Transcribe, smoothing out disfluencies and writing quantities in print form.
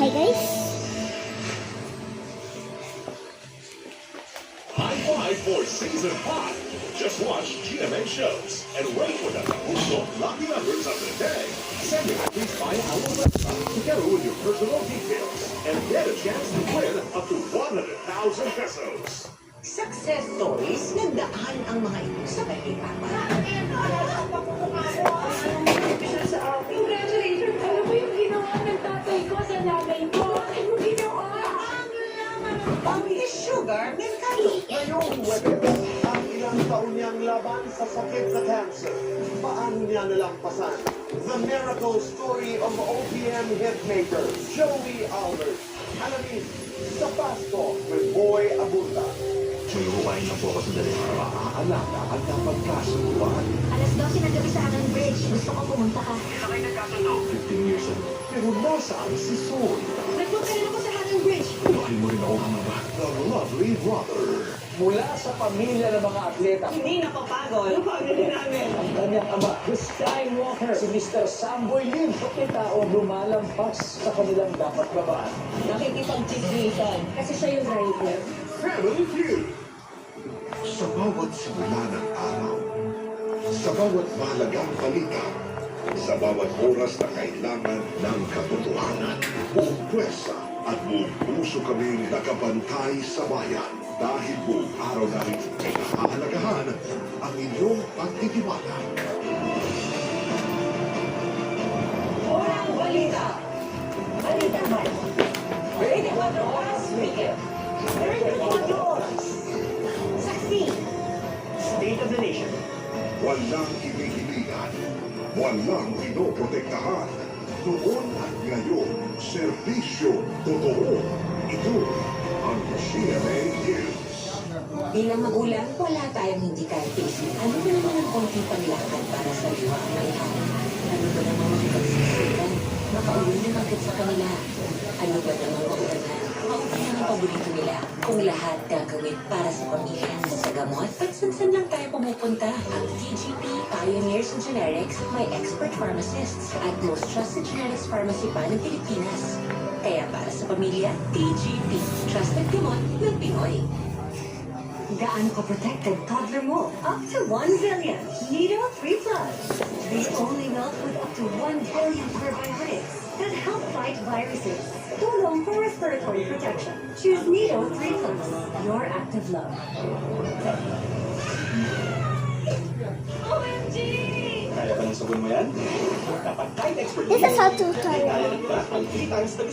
Hi guys. High five for season 5. Just watch GMA shows and wait for the official lucky numbers of the day. Send it please via our website together with your personal details and get a chance to win up to 100,000 pesos. Success stories, nagdaan ang mga ito sa kahirapan. Congratulations! Alam mo yung ginawa ng tatay ko sa nanay ko? Ano mo ginawa? Pamilya Sugar, Mercado. Ngayong Webes, ang ilang taon niyang laban sa sakit sa cancer. Paano niya nalampasan? The miracle story of OPM hitmaker Joey Albert. Alamin sa Pasto with Boy Abunda. May hukain na po ako sa dali. Maaalaga at dapat kasunduan. Alas 12 na gabi sa Hanan Bridge. Gusto ko pumunta ka. 15 years ago. Pero nasaan si Soy? Nagpunta rin ako sa Hanan Bridge. Mahal mo rin ako, ba? The lovely brother. Mula sa pamilya ng mga atleta, Hindi napapagod. Ang pagod namin. ang kanyang ama, the Skywalker, si Mr. Samboy Lim, tao lumalampas sa kanilang dapat babaan. Nakikipag-chismisan. Kasi siya yung driver. Family Feud. Sa bawat simula ng araw, sa bawat mahalagang balita, sa bawat oras na kailangan ng katotohanan, buong pwersa at buong puso kaming nakabantay sa bayan dahil buong araw namin pinahahalagahan ang inyong pagtitiwala. Unang balita. Balita man. 24 oras, weekend. 24 oras. Saksi. State of the Nation. Walang hinihilingan, walang pinoprotektahan. Noon at ngayon, serbisyo totoo. Ito ang GMA News. Bilang magulang, wala tayong hindi kaya tiisin. Ano ba naman ang konting paglakad para sa liwa ng ihanan? Ano ba naman makipagsisipan? Makauwi na bakit sa kanila? Ano ba naman maulanan? Mauwi na ang paborito nila. Kung lahat gagawin para sa pamilya. Sa gamot, pagsansan lang tayo pumupunta. Ang TGP, Pioneers in Generics, may expert pharmacists at most trusted generics pharmacy pa ng Pilipinas. Kaya para sa pamilya, TGP. Trusted gamot ng Pinoy. Gaano ka-protected toddler mo? Up to 1 billion. Nido 3 Plus. The only milk with up to 1 billion probiotics that help fight viruses. Tulong for respiratory protection. Choose Nido 3 Plus. Your active love. OMG! Kaya ba ng sagon mo yan? Dapat kahit expert This is how to kaya nagpa ang 3 times the